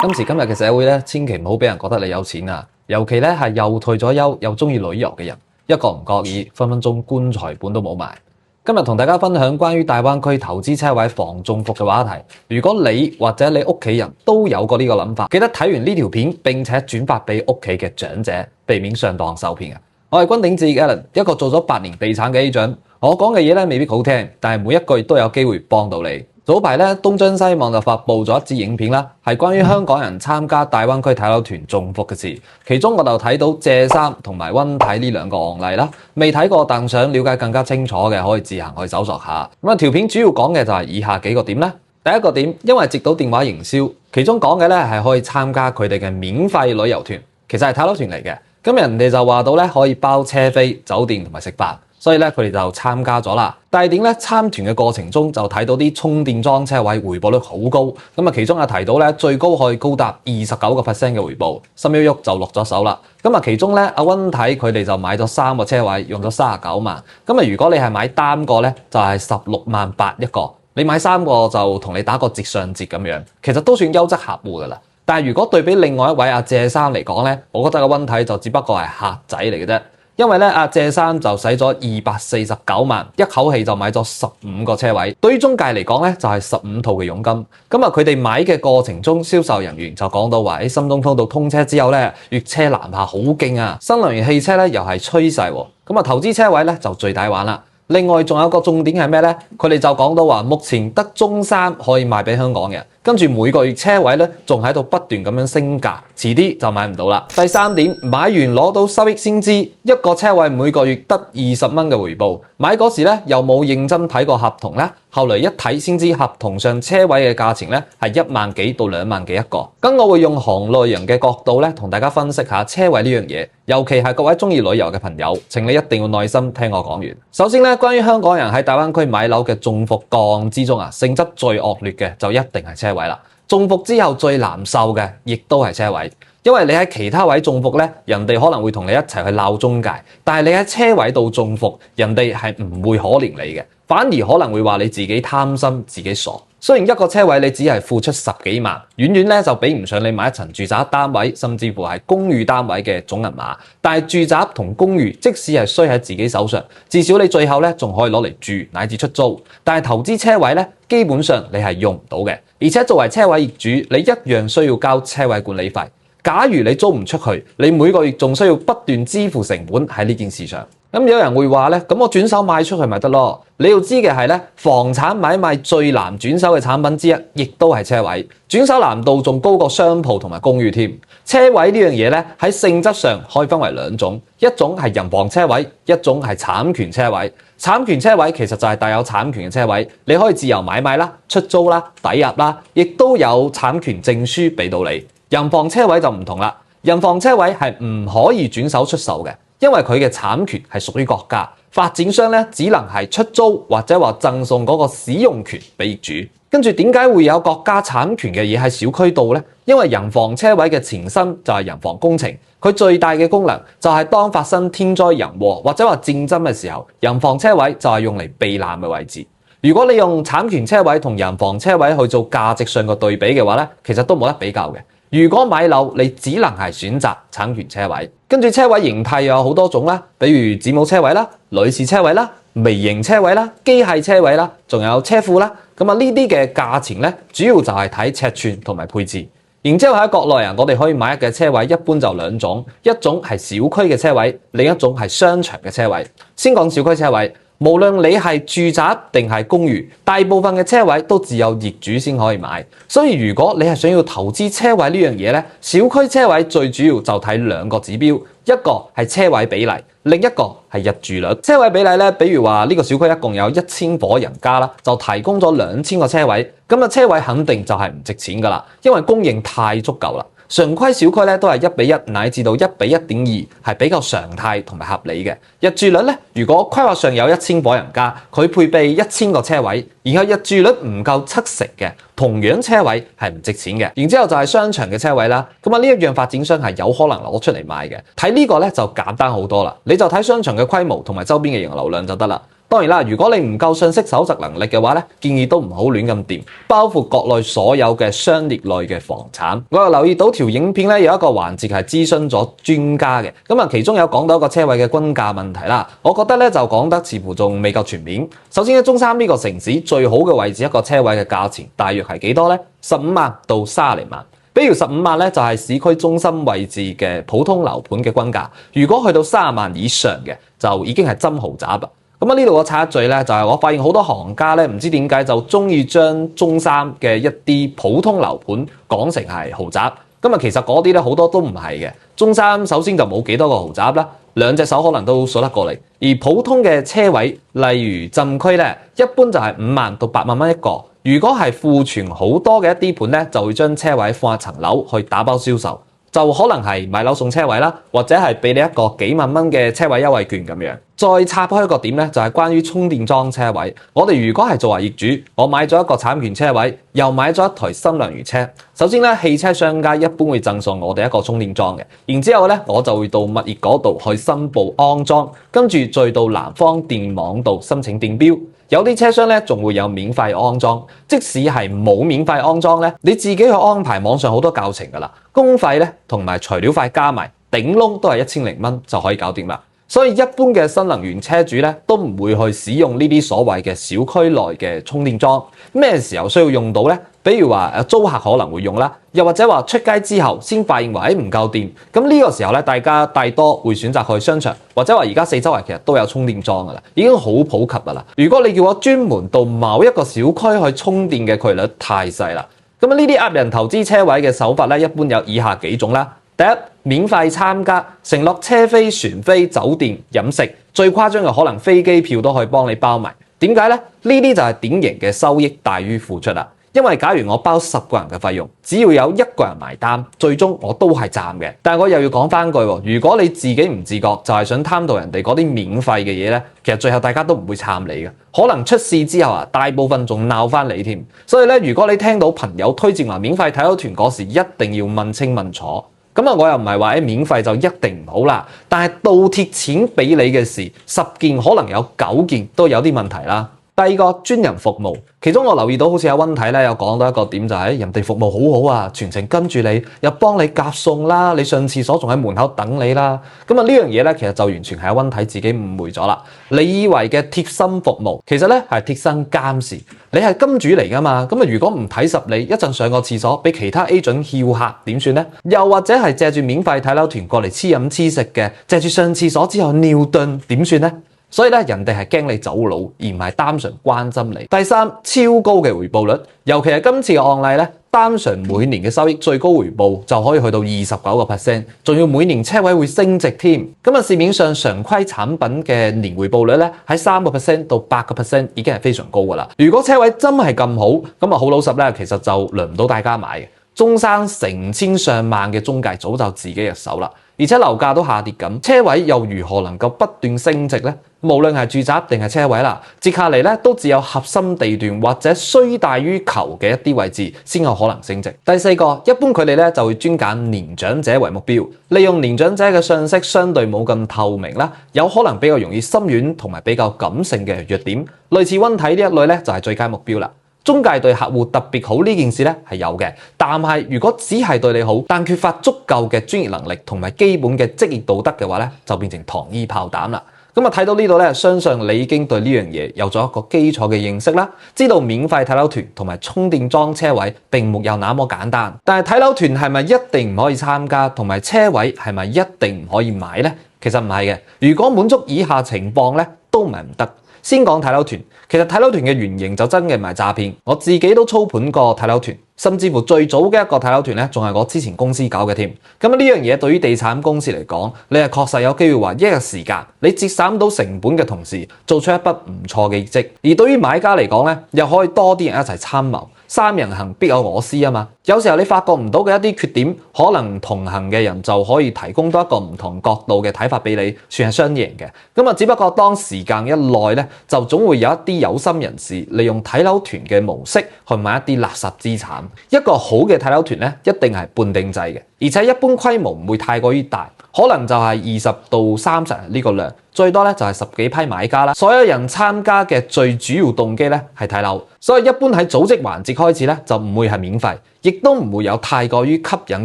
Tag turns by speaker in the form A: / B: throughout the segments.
A: 今時今日嘅社會咧，千祈唔好俾人覺得你有錢啊！尤其咧係又退咗休又中意旅遊嘅人，一個唔覺意，分分鐘棺材本都冇埋。今日同大家分享關於大灣區投資車位防中伏嘅話題。如果你或者你屋企人都有過呢個諗法，記得睇完呢條片並且轉發俾屋企嘅長者，避免上當受騙啊！我係君鼎智 Alan， 一個做咗8年地產嘅 agent。我講嘅嘢咧未必好聽，但係每一句都有機會幫到你。早排咧，東張西望就發布咗一支影片啦，係關於香港人參加大灣區睇樓團中伏嘅事。其中我就睇到謝三同埋溫太呢兩個案例啦。未睇過但想了解更加清楚嘅，可以自行去搜索下。咁啊，條片主要講嘅就係以下幾個點啦。第一個點，因為接到電話營銷，其中講嘅咧係可以參加佢哋嘅免費旅遊團，其實係睇樓團嚟嘅。咁人哋就話到咧可以包車飛、酒店同埋食飯。所以咧，佢哋就參加咗啦。但係點咧？參團嘅過程中就睇到啲充電樁車位回報率好高。咁啊，其中啊提到咧，最高可以高達29%嘅回報。心喐喐就落咗手啦。咁啊，其中咧，阿溫睇佢哋就買咗3個車位，用咗39萬。咁啊，如果你係買單個咧，就係16萬8一個。你買3個就同你打個折上折咁樣，其實都算優質客戶噶啦。但係如果對比另外一位阿謝生嚟講咧，我覺得阿溫睇就只不過係客仔嚟嘅啫。因為咧，阿謝生就使咗249萬，一口氣就買咗15個車位。對於中介嚟講咧，就係15套嘅佣金。咁啊，佢哋買嘅過程中，銷售人員就講到話喺深中通道通車之後咧，越車南下好勁啊！新能源汽車咧又係趨勢喎。咁啊，投資車位咧就最抵玩啦。另外仲有個重點係咩咧？佢哋就講到話，目前得中三可以賣俾香港嘅，跟住每個月車位咧仲喺度不斷咁樣升價，遲啲就買唔到啦。第三點，買完攞到收益先知，一個車位每個月得20蚊嘅回報。買嗰時咧又冇認真睇過合同咧，後來一睇先知合同上車位嘅價錢咧係1萬幾到2萬幾一個。咁我會用行內人嘅角度咧同大家分析下車位呢樣嘢，尤其係各位中意旅遊嘅朋友，請你一定要耐心聽我講完。首先咧，關於香港人喺大灣區買樓嘅中伏個案之中啊，性質最惡劣嘅就一定係車位啦。中伏之後最難受嘅，亦都係車位，因為你喺其他位中伏咧，人哋可能會同你一齊去鬧中介，但係你喺車位度中伏，人哋係唔會可憐你嘅，反而可能會話你自己貪心、自己傻。雖然一個車位你只係付出10幾萬，遠遠咧就比唔上你買一層住宅單位，甚至乎係公寓單位嘅總銀碼。但係住宅同公寓，即使係衰喺自己手上，至少你最後咧仲可以攞嚟住乃至出租。但係投資車位咧，基本上你係用唔到嘅，而且作為車位業主，你一樣需要交車位管理費。假如你租唔出去，你每個月仲需要不斷支付成本喺呢件事上。咁有人會話咧，咁我轉手賣出去咪得咯？你要知嘅係咧，房產買賣最難轉手嘅產品之一，亦都係車位。轉手難度仲高過商鋪同埋公寓添。車位呢樣嘢咧，喺性質上可以分為2種，一種係人防車位，一種係產權車位。產權車位其實就係帶有產權嘅車位，你可以自由買賣啦、出租啦、抵押啦，亦都有產權證書俾到你。人防車位就唔同啦，人防車位係唔可以轉手出售嘅。因為佢嘅產權係屬於國家，發展商咧只能係出租或者話贈送嗰個使用權俾業主。跟住點解會有國家產權嘅嘢喺小區度呢？因為人防車位嘅前身就係人防工程，佢最大嘅功能就係當發生天災人禍或者話戰爭嘅時候，人防車位就係用嚟避難嘅位置。如果你用產權車位同人防車位去做價值上嘅對比嘅話咧，其實都冇得比較嘅。如果買樓，你只能係選擇產權車位。跟住車位形態又有好多種啦，比如子母車位啦、女士車位啦、微型車位啦、機械車位啦，仲有車庫啦。咁啊，呢啲嘅價錢咧，主要就係睇尺寸同埋配置。然之後喺國內人，我哋可以買嘅車位一般就2種，一種係小區嘅車位，另一種係商場嘅車位。先講小區車位。無論你係住宅定係公寓，大部分嘅車位都只有業主先可以買。所以如果你係想要投資車位呢樣嘢咧，小區車位最主要就睇2個指標，一個係車位比例，另一個係入住率。車位比例咧，比如話呢個小區一共有1000伙人家啦，就提供咗2000個車位，咁啊車位肯定就係唔值錢噶啦，因為供應太足夠啦。常規小區咧都係1:1乃至到1:1.2，係比較常態同埋合理嘅。入住率咧，如果規劃上有1000伙人家，佢配備1000個車位，然後入住率唔夠70%嘅，同樣車位係唔值錢嘅。然之後就係商場嘅車位啦，咁啊呢一樣發展商係有可能攞出嚟賣嘅。睇呢個咧就簡單好多啦，你就睇商場嘅規模同埋周邊嘅人流量就得啦。當然啦，如果你唔夠信息搜集能力嘅話咧，建議都唔好亂咁掂，包括國內所有嘅商業類嘅房產。我又留意到條影片咧有一個環節係諮詢咗專家嘅，咁啊其中有講到一個車位嘅均價問題啦，我覺得咧就講得似乎仲未夠全面。首先咧，中山呢個城市最好嘅位置一個車位嘅價錢大約係幾多呢？15萬到30零萬。比如15萬咧就係市區中心位置嘅普通樓盤嘅均價，如果去到30萬以上嘅就已經係真豪宅啦。咁呢度我插一嘴咧，就係我發現好多行家咧，唔知點解就中意將中山嘅一啲普通樓盤講成係豪宅。其實嗰啲咧好多都唔係嘅。中山首先就冇幾多個豪宅啦，兩隻手可能都數得過嚟。而普通嘅車位，例如浸區咧，一般就係5萬到8萬蚊一個。如果係庫存好多嘅一啲盤咧，就會將車位放喺層樓去打包銷售。就可能係買樓送車位啦，或者係俾你一個幾萬蚊嘅車位優惠券咁樣。再插開一個點咧，就係關於充電樁車位。我哋如果係作為業主，我買咗一個產權車位，又買咗一台新能源車。首先咧，汽車商家一般會贈送我哋一個充電樁嘅，然之後咧，我就會到物業嗰度去申報安裝，跟住再到南方電網度申請電標。有啲車商咧仲會有免費安裝，即使係冇免費安裝咧，你自己去安排，網上好多教程㗎啦，工費咧同埋材料費加埋，頂籠都係1000零蚊就可以搞掂啦。所以一般嘅新能源車主咧都唔會去使用呢啲所謂嘅小區內嘅充電樁。咩時候需要用到呢？比如話租客可能會用啦，又或者話出街之後先發現話唔夠電，咁呢個時候咧，大家大多會選擇去商場，或者話而家四周圍其實都有充電樁噶啦，已經好普及噶啦。如果你叫我專門到某一個小區去充電嘅概率太細啦。咁呢啲呃人投資車位嘅手法咧，一般有以下幾種啦。第一，免費參加，承諾車飛、船飛、酒店、飲食，最誇張嘅可能飛機票都可以幫你包埋。點解呢？呢啲就係典型嘅收益大於付出啦。因為假如我包10個人嘅費用，只要有1個人埋單，最終我都係賺嘅。但係我又要講翻句，如果你自己唔自覺，就係想貪到人哋嗰啲免費嘅嘢呢，其實最後大家都唔會撐你嘅，可能出事之後大部分仲鬧翻你添。所以咧，如果你聽到朋友推薦話免費睇樓團嗰時，一定要問清問楚。咁我又唔係話免費就一定唔好啦，但係倒貼錢俾你嘅事，10件可能有9件都有啲問題啦。第二個，專人服務，其中我留意到好似阿溫體咧有講到一個點，就係人哋服務好好啊，全程跟住你，又幫你夾餸啦，你上廁所仲喺門口等你啦。呢樣嘢咧，其實就完全係阿溫體自己誤會咗啦。你以為嘅貼心服務，其實咧係貼身監視。你係金主嚟噶嘛？如果唔睇實你，一陣上個廁所俾其他 agent 翹客點算呢？又或者係借住免費睇樓團過嚟黐飲黐食嘅，借住上廁所之後尿遁點算呢？所以咧，人哋係驚你走佬，而唔係單純關心你。第三，超高嘅回報率，尤其係今次嘅案例咧，單純每年嘅收益最高回報就可以去到29%，仲要每年車位會升值添。市面上常規產品嘅年回報率咧喺3%到8%已經係非常高噶啦。如果車位真係咁好，好老實咧，其實就輪唔到大家買嘅。中山成千上萬嘅中介早就自己入手啦。而且樓價都下跌緊，車位又如何能夠不斷升值呢？無論係住宅定係車位啦，接下嚟咧都只有核心地段或者需大於求嘅一啲位置先有可能升值。第四個，一般佢哋咧就會專揀年長者為目標，利用年長者嘅信息相對冇咁透明啦，有可能比較容易心軟同埋比較感性嘅弱點，類似溫體呢一類咧就係最佳目標啦。中介對客戶特別好呢件事咧係有嘅，但係如果只係對你好，但缺乏足夠嘅專業能力同埋基本嘅職業道德嘅話咧，就變成糖衣炮彈啦。睇到呢度咧，相信你已經對呢樣嘢有咗一個基礎嘅認識啦，知道免費睇樓團同埋充電樁車位並沒有那麼簡單。但係睇樓團係咪一定唔可以參加，同埋車位係咪一定唔可以買呢？其實唔係嘅，如果滿足以下情況咧，都唔係唔得。先講睇樓團，其實睇樓團嘅原型就真嘅唔係詐騙，我自己都操盤過睇樓團，甚至乎最早嘅一個睇樓團咧，仲係我之前公司搞嘅添。呢樣嘢對於地產公司嚟講，你係確實有機會話一日時間你節省到成本嘅同時，做出一筆唔錯嘅業績。而對於買家嚟講咧，又可以多啲人一齊參謀。三人行必有我師啊嘛，有時候你發覺唔到嘅一啲缺點，可能同行嘅人就可以提供多一個唔同角度嘅睇法俾你，算係雙贏嘅。只不過當時間一耐咧，就總會有一啲有心人士利用睇樓團嘅模式去買一啲垃圾資產。一個好嘅睇樓團咧，一定係半定制嘅，而且一般規模唔會太過於大，可能就係20到30人呢個量。最多咧就係10幾批買家啦。所有人參加嘅最主要動機咧係睇樓，所以一般喺組織環節開始咧就唔會係免費，亦都唔會有太過於吸引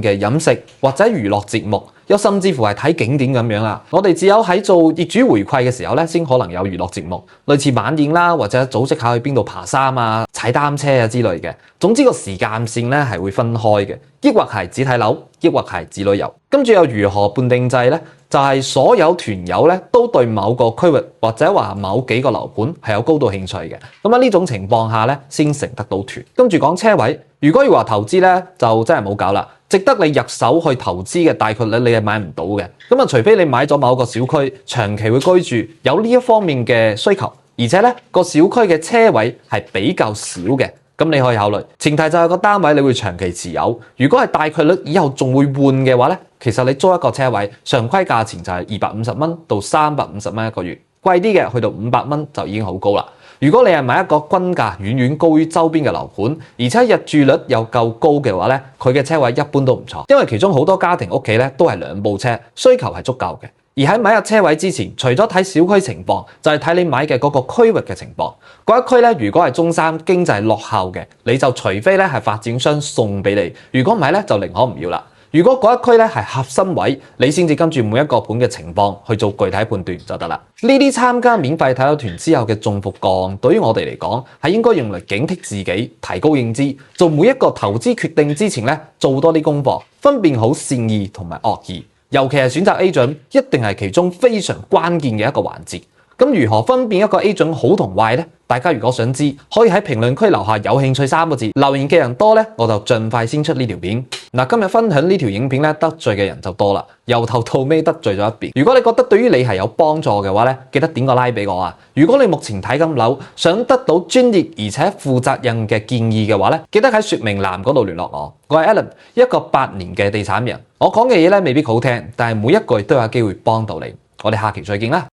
A: 嘅飲食或者娛樂節目，又甚至乎係睇景點咁樣啦。我哋只有喺做業主回饋嘅時候咧，先可能有娛樂節目，類似晚宴啦，或者組織下去邊度爬山啊、踩單車啊之類嘅。總之個時間線咧係會分開嘅，抑或係只睇樓，抑或係只旅遊。跟住又如何判定制呢？就係所有團友咧都對某個區域或者話某幾個樓盤係有高度興趣嘅。咁喺呢種情況下咧，先成得到團。跟住講車位，如果要話投資咧，就真係冇搞啦。值得你入手去投資嘅大概率你係買唔到嘅。咁啊，除非你買咗某個小區，長期會居住，有呢一方面嘅需求，而且咧個小區嘅車位係比較少嘅。咁你可以考慮，前提就係個單位你會長期持有。如果係大概率以後仲會換嘅話咧，其實你租一個車位，常規價錢就係250蚊到350蚊一個月，貴啲嘅去到500蚊就已經好高啦。如果你係買一個均價遠遠高於周邊嘅樓盤，而且入住率又夠高嘅話咧，佢嘅車位一般都唔錯，因為其中好多家庭屋企咧都係2部車，需求係足夠嘅。而喺買入車位之前，除咗睇小區情況，就係睇你買嘅嗰個區域嘅情況。嗰一區咧，如果係中山經濟落後嘅，你就除非咧係發展商送俾你，如果唔係咧就寧可唔要啦。如果嗰一區咧係核心位，你先至跟住每一個盤嘅情況去做具體判斷就得啦。呢啲參加免費睇樓團之後嘅中伏個案，對於我哋嚟講係應該用嚟警惕自己、提高認知，做每一個投資決定之前咧做多啲功課，分辨好善意同埋惡意。尤其係選擇 agent，一定係其中非常關鍵嘅一個環節。咁如何分辨一個 agent 好同壞呢？大家如果想知，可以喺評論區留下有興趣3個字，留言嘅人多呢，我就盡快先出呢條片。嗱，今日分享呢條影片咧，得罪嘅人就多啦，由頭到尾得罪咗一邊。如果你覺得對於你係有幫助嘅話咧，記得點個 like 俾我啊！如果你目前睇緊樓，想得到專業而且負責任嘅建議嘅話咧，記得喺說明欄嗰度聯絡我。我係 Alan，一個8年嘅地產人。我講嘅嘢咧未必好聽，但係每一句都有機會幫到你。我哋下期再見啦！